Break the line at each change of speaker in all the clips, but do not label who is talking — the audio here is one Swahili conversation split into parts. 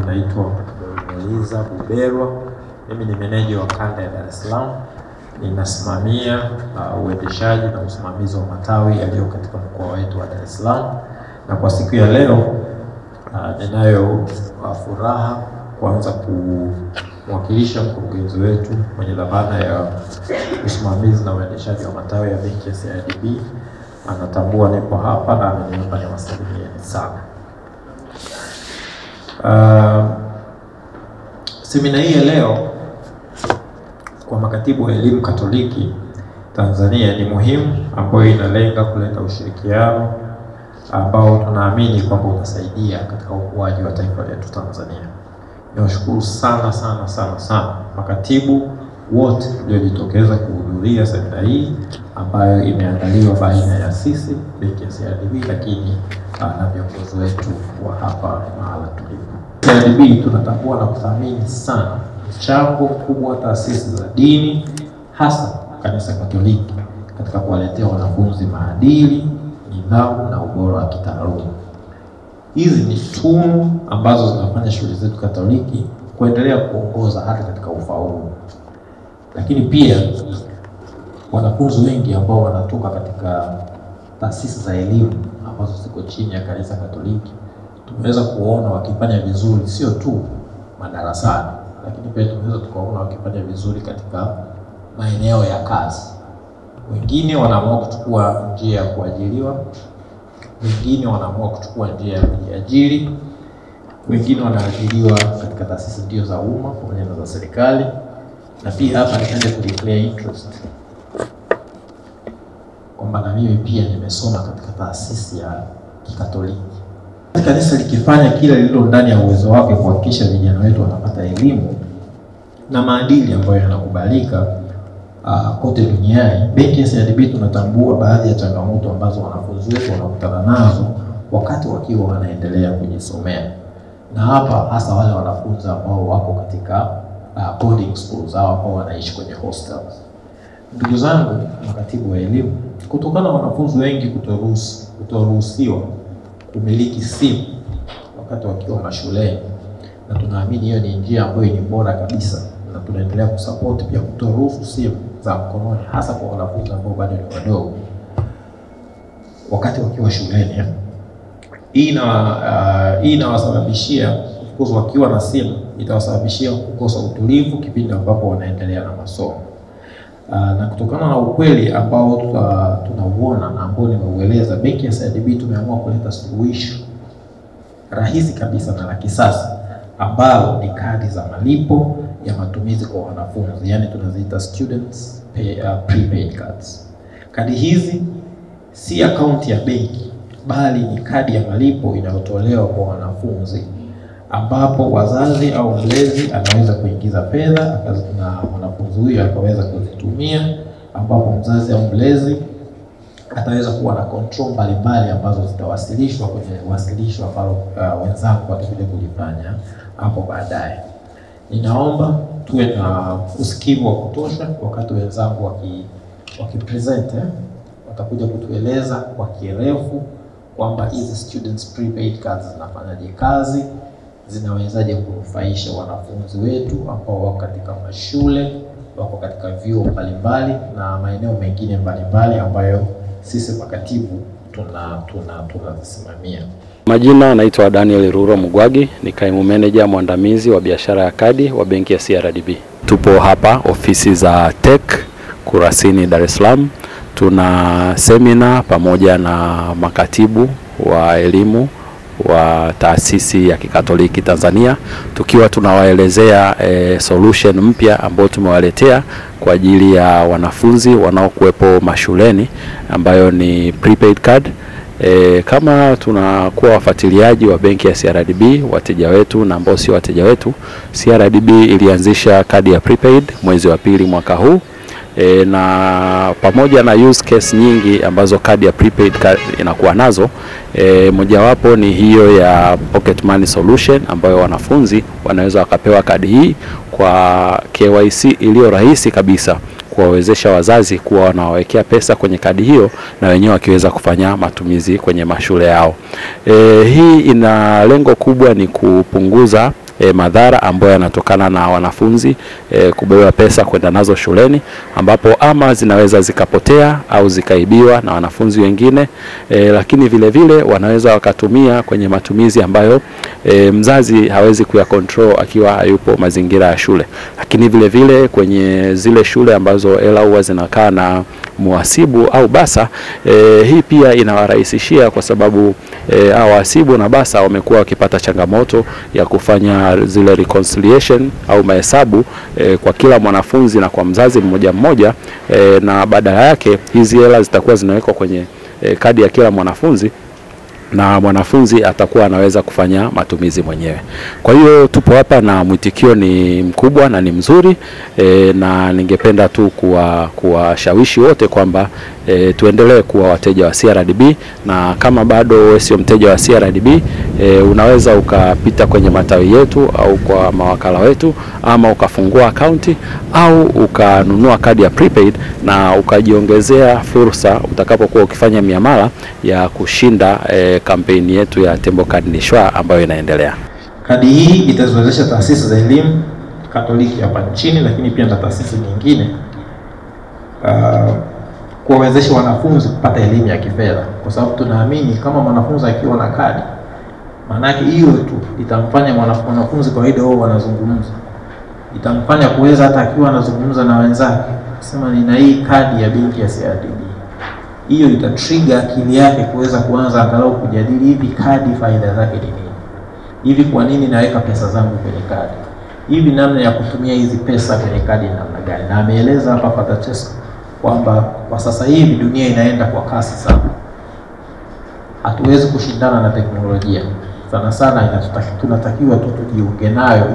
naitwa Eliza Buberwa. Mimi ni meneja wa kanda ya Dar es Salaam. Ninasimamia uendeshaji na usimamizi wa matawi yaliyo katika mkoa wetu wa Dar es Salaam. Na kwa siku ya leo ninayo furaha kuanza kumwakilisha mkurugenzi wetu mwenye dhamana ya usimamizi na uendeshaji wa matawi ya benki ya CRDB. Anatambua nipo hapa na ameniomba niwasalimie sana. Semina hii ya leo kwa makatibu wa elimu Katoliki Tanzania ni muhimu, ambayo inalenga kuleta ushirikiano ambao tunaamini kwamba utasaidia katika ukuaji wa taifa letu Tanzania. Niwashukuru sana makatibu wote waliojitokeza kuhudhuria semina hii ambayo imeandaliwa baina ya sisi benki ya CRDB lakini na viongozi wetu wa hapa mahala tulipo. CRDB tunatambua na kuthamini sana mchango mkubwa wa taasisi za dini, hasa kanisa Katoliki, katika kuwaletea wanafunzi maadili, nidhamu na ubora wa kitaaluma. Hizi ni tunu ambazo zinafanya shule zetu Katoliki kuendelea kuongoza hata katika ufaulu. Lakini pia wanafunzi wengi ambao wanatoka katika taasisi za elimu ambazo ziko chini ya kanisa Katoliki tumeweza kuona wakifanya vizuri sio tu madarasani, lakini pia tumeweza tukaona wakifanya vizuri katika maeneo ya kazi. Wengine wanaamua kuchukua njia ya kuajiriwa, wengine wanaamua kuchukua njia ya kujiajiri, wengine wanaajiriwa katika taasisi ndio za umma pamoja na za serikali. Na pia hapa nikaenda ku declare interest kwamba na mimi pia nimesoma katika taasisi ya Kikatoliki. Kanisa likifanya kila lililo ndani ya uwezo wake kuhakikisha vijana wetu wanapata elimu na maadili ambayo yanakubalika kote duniani, benki ya CRDB tunatambua baadhi ya changamoto ambazo wanafunzi wetu wanakutana nazo wakati wakiwa wanaendelea kujisomea. Na hapa hasa wale wanafunzi ambao wako katika boarding schools au ambao wanaishi kwenye hostels. Ndugu zangu makatibu wa elimu, kutokana na wanafunzi wengi kutoruhusiwa kumiliki simu wakati wakiwa mashuleni, na tunaamini hiyo ni njia ambayo ni bora kabisa, na tunaendelea kusupport pia kutoruhusu simu za mkononi hasa kwa wanafunzi ambao bado ni wadogo wakati wakiwa shuleni. Hii inawasababishia wakiwa na simu itawasababishia kukosa utulivu kipindi ambapo wanaendelea na masomo. Na kutokana na ukweli ambao tunauona na ambao nimeueleza, benki ya CRDB tumeamua kuleta suluhisho rahisi kabisa na la kisasa ambalo ni kadi za malipo ya matumizi kwa wanafunzi, yani tunaziita students prepaid cards. Kadi hizi si akaunti ya benki, bali ni kadi ya malipo inayotolewa kwa wanafunzi, ambapo wazazi au mlezi anaweza kuingiza fedha na mwanafunzi huyo akaweza kuzitumia, ambapo mzazi au mlezi ataweza kuwa na control mbalimbali ambazo zitawasilishwa kwenye wasilisho ambalo wenzangu watakuja kulifanya hapo baadaye. Ninaomba tuwe na usikivu wa kutosha wakati wenzangu wakipresent watakuja kutueleza kwa kirefu kwamba hizi students prepaid cards zinafanyaje kazi, zinawezaje kunufaisha wanafunzi wetu ambao wako katika mashule, wako katika vyuo mbalimbali na maeneo mengine mbalimbali ambayo sisi makatibu tunazisimamia.
Majina naitwa Daniel Ruro Mugwagi, ni kaimu manager mwandamizi wa biashara ya kadi wa benki ya CRDB. Tupo hapa ofisi za Tech Kurasini, Dar es Salaam. Tuna semina pamoja na makatibu wa elimu wa taasisi ya Kikatoliki Tanzania, tukiwa tunawaelezea solution mpya ambayo tumewaletea kwa ajili ya wanafunzi wanaokuwepo mashuleni, ambayo ni prepaid card. Kama tunakuwa wafuatiliaji wa benki ya CRDB, wateja wetu na ambao si wateja wetu, CRDB ilianzisha kadi ya prepaid mwezi wa pili mwaka huu. Na pamoja na use case nyingi ambazo kadi ya prepaid inakuwa nazo, mojawapo ni hiyo ya pocket money solution, ambayo wanafunzi wanaweza wakapewa kadi hii kwa KYC iliyo rahisi kabisa, kuwawezesha wazazi kuwa wanawekea pesa kwenye kadi hiyo na wenyewe wakiweza kufanya matumizi kwenye mashule yao. Hii ina lengo kubwa ni kupunguza madhara ambayo yanatokana na wanafunzi kubeba pesa kwenda nazo shuleni, ambapo ama zinaweza zikapotea au zikaibiwa na wanafunzi wengine, lakini vile vile wanaweza wakatumia kwenye matumizi ambayo mzazi hawezi kuyacontrol akiwa hayupo mazingira ya shule. Lakini vile vile kwenye zile shule ambazo hela huwa zinakaa na muhasibu au basa, hii pia inawarahisishia kwa sababu wahasibu na basa wamekuwa wakipata changamoto ya kufanya zile reconciliation au mahesabu kwa kila mwanafunzi na kwa mzazi mmoja mmoja, na badala yake hizi hela zitakuwa zinawekwa kwenye kadi ya kila mwanafunzi na mwanafunzi atakuwa anaweza kufanya matumizi mwenyewe. Kwa hiyo tupo hapa na mwitikio ni mkubwa na ni mzuri, na ningependa tu kuwashawishi wote kwamba tuendelee kuwa wateja wa CRDB, na kama bado sio mteja wa CRDB, unaweza ukapita kwenye matawi yetu au kwa mawakala wetu, ama ukafungua akaunti au ukanunua kadi ya prepaid na ukajiongezea fursa utakapokuwa ukifanya miamala ya kushinda kampeni yetu ya Tembo Card ni Shwaa ambayo inaendelea.
Kadi hii itaziwezesha taasisi za elimu Katoliki hapa nchini, lakini pia na taasisi nyingine kuwawezesha wanafunzi kupata elimu ya kifedha, kwa sababu tunaamini kama mwanafunzi akiwa na kadi, maana yake hiyo tu itamfanya mwanafunzi kawaida wao wanazungumza, itamfanya kuweza hata akiwa anazungumza na wenzake kusema nina hii kadi ya benki ya CRDB. Hiyo itatrigger akili yake kuweza kuanza angalau kujadili hivi kadi faida zake ni nini, hivi kwa nini naweka pesa zangu kwenye kadi, hivi namna ya kutumia hizi pesa kwenye kadi namna gani. Na ameeleza hapa Father Chesko kwamba kwa sasa hivi dunia inaenda kwa kasi sana, hatuwezi kushindana na teknolojia sana, tunatakiwa tu tujiunge nayo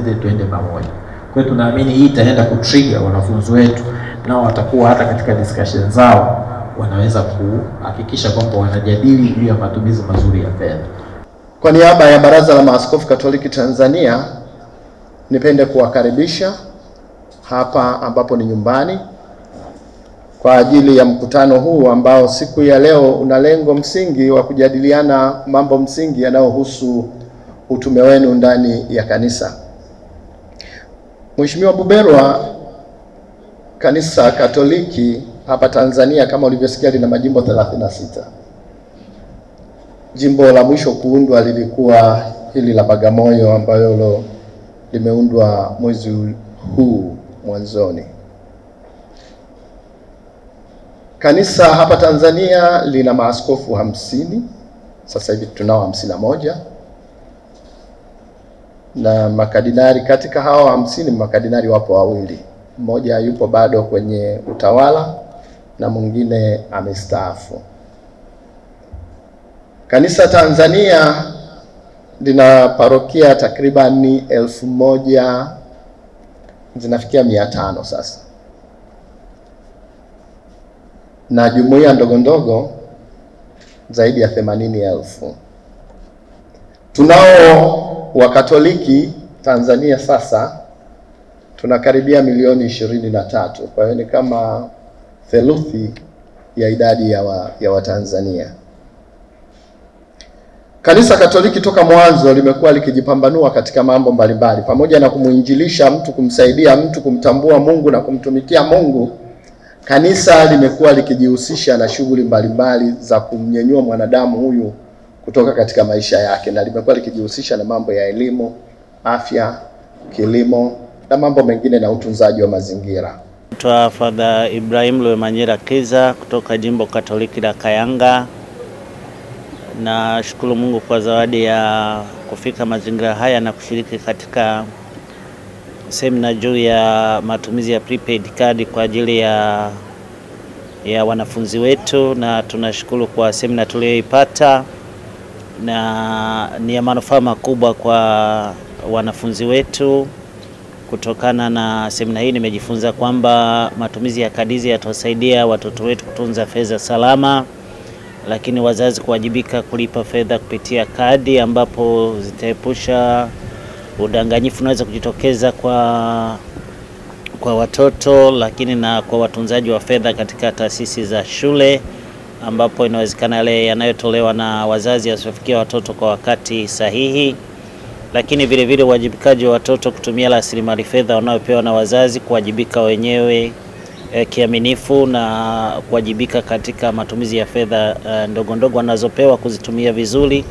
ili tuende pamoja. Kwa hiyo tunaamini hii itaenda kutrigger wanafunzi wetu, nao watakuwa hata katika discussion zao wanaweza kuhakikisha kwamba wanajadili juu ya matumizi mazuri ya fedha.
Kwa niaba ya Baraza la Maaskofu Katoliki Tanzania, nipende kuwakaribisha hapa ambapo ni nyumbani kwa ajili ya mkutano huu ambao siku ya leo una lengo msingi wa kujadiliana mambo msingi yanayohusu utume wenu ndani ya kanisa. Mheshimiwa Buberwa, Kanisa Katoliki hapa Tanzania kama ulivyosikia lina majimbo 36. Jimbo la mwisho kuundwa lilikuwa hili la Bagamoyo ambayo limeundwa mwezi huu mwanzoni. Kanisa hapa Tanzania lina maaskofu 50, sasa hivi tunao 51. Na makardinali, katika hao 50 makardinali wapo wawili. Mmoja yupo bado kwenye utawala na mwingine amestaafu. Kanisa Tanzania lina parokia takribani 1000, zinafikia 500 sasa, na jumuiya ndogo ndogo zaidi ya 80,000. Tunao Wakatoliki Tanzania sasa tunakaribia milioni 23. Kwa hiyo ni kama theluthi ya idadi ya Watanzania. Kanisa Katoliki toka mwanzo limekuwa likijipambanua katika mambo mbalimbali, pamoja na kumuinjilisha mtu, kumsaidia mtu kumtambua Mungu na kumtumikia Mungu. Kanisa limekuwa likijihusisha na shughuli mbalimbali za kumnyenyua mwanadamu huyu kutoka katika maisha yake, na limekuwa likijihusisha na mambo ya elimu, afya, kilimo na mambo mengine na utunzaji wa mazingira.
Naitwa Father Ibrahim Lwemanyira Kiza kutoka Jimbo Katoliki la Kayanga. Na shukuru Mungu kwa zawadi ya kufika mazingira haya na kushiriki katika semina juu ya matumizi ya prepaid card kwa ajili ya wanafunzi wetu, na tunashukuru kwa semina tuliyoipata, na ni ya manufaa makubwa kwa wanafunzi wetu. Kutokana na semina hii nimejifunza kwamba matumizi ya kadi hizi yatasaidia watoto wetu kutunza fedha salama, lakini wazazi kuwajibika kulipa fedha kupitia kadi, ambapo zitaepusha udanganyifu unaweza kujitokeza kwa watoto, lakini na kwa watunzaji wa fedha katika taasisi za shule, ambapo inawezekana yale yanayotolewa na wazazi yasifikie watoto kwa wakati sahihi. lakini vile vile uwajibikaji wa watoto kutumia rasilimali fedha wanayopewa na wazazi, kuwajibika wenyewe kiaminifu na kuwajibika katika matumizi ya fedha ndogo ndogo wanazopewa, kuzitumia vizuri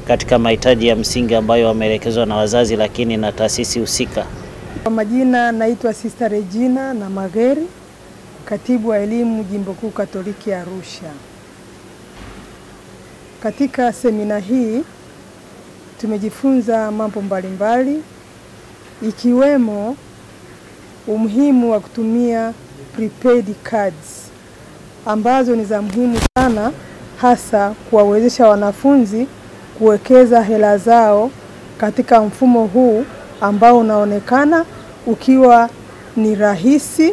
katika mahitaji ya msingi ambayo wameelekezwa na wazazi lakini na taasisi husika.
Kwa majina naitwa Sister Regina na Mageri, katibu wa elimu Jimbo Kuu Katoliki Arusha. Katika semina hii tumejifunza mambo mbalimbali ikiwemo umuhimu wa kutumia prepaid cards ambazo ni za muhimu sana, hasa kuwawezesha wanafunzi kuwekeza hela zao katika mfumo huu ambao unaonekana ukiwa ni rahisi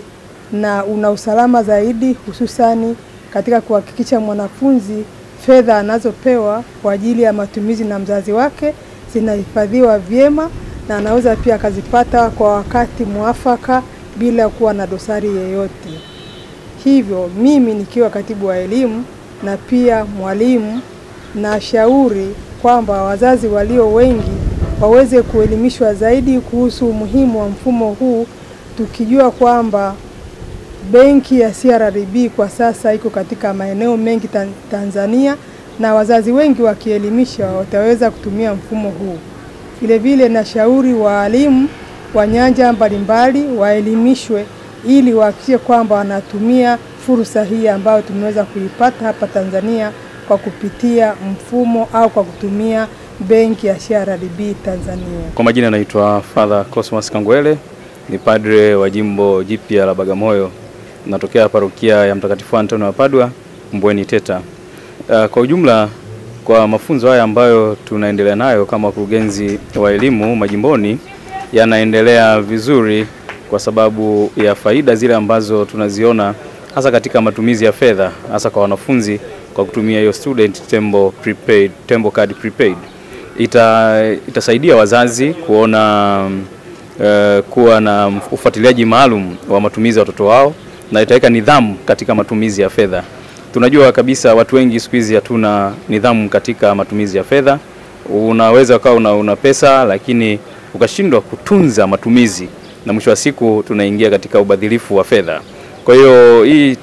na una usalama zaidi, hususani katika kuhakikisha mwanafunzi fedha anazopewa kwa ajili ya matumizi na mzazi wake zinahifadhiwa vyema na anaweza pia akazipata kwa wakati mwafaka bila kuwa na dosari yoyote. Hivyo mimi nikiwa katibu wa elimu na pia mwalimu, na shauri kwamba wazazi walio wengi waweze kuelimishwa zaidi kuhusu umuhimu wa mfumo huu, tukijua kwamba benki ya CRDB kwa sasa iko katika maeneo mengi Tanzania, na wazazi wengi wakielimisha wataweza kutumia mfumo huu. Vile vile na shauri walimu wa nyanja mbalimbali waelimishwe ili wahakikishe kwamba wanatumia fursa hii ambayo tumeweza kuipata hapa Tanzania kwa kupitia mfumo au kwa kutumia benki ya CRDB Tanzania.
Kwa majina naitwa Father Cosmas Kangwele, ni padre wa jimbo jipya la Bagamoyo, natokea parokia ya Mtakatifu Antonio wa Padua, Mbweni Teta. Kwa ujumla, kwa mafunzo haya ambayo tunaendelea nayo kama wakurugenzi wa elimu majimboni, yanaendelea vizuri kwa sababu ya faida zile ambazo tunaziona hasa katika matumizi ya fedha, hasa kwa wanafunzi kwa kutumia hiyo student tembo card prepaid. Itasaidia wazazi kuona kuwa na ufuatiliaji maalum wa matumizi ya watoto wao, na itaweka nidhamu katika matumizi ya fedha. Tunajua kabisa watu wengi siku hizi hatuna nidhamu katika matumizi ya fedha. Unaweza ukawa una pesa lakini ukashindwa kutunza matumizi, na mwisho wa siku tunaingia katika ubadhilifu wa fedha. Kwa hiyo hii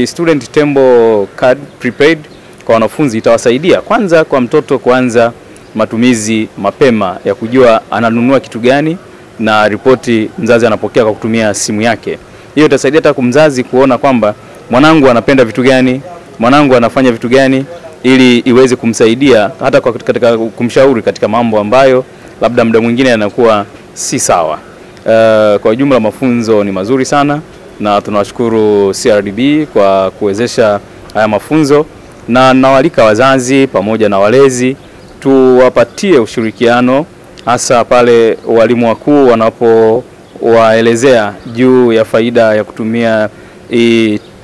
student tembo card prepaid kwa wanafunzi itawasaidia kwanza kwa mtoto kuanza matumizi mapema ya kujua ananunua kitu gani, na ripoti mzazi anapokea kwa kutumia simu yake. Hiyo itasaidia hata kumzazi kuona kwamba mwanangu anapenda vitu gani, mwanangu anafanya vitu gani, ili iweze kumsaidia hata katika kumshauri katika mambo ambayo labda muda mwingine yanakuwa si sawa. Kwa jumla mafunzo ni mazuri sana, na tunawashukuru CRDB kwa kuwezesha haya mafunzo, na nawalika wazazi pamoja na walezi tuwapatie ushirikiano, hasa pale walimu wakuu wanapowaelezea juu ya faida ya kutumia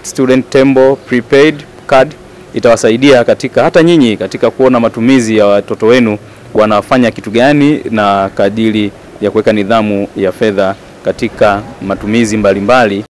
student tembo prepaid card. Itawasaidia katika hata nyinyi katika kuona matumizi ya watoto wenu wanafanya kitu gani, na kadiri ya kuweka nidhamu ya fedha katika matumizi mbalimbali.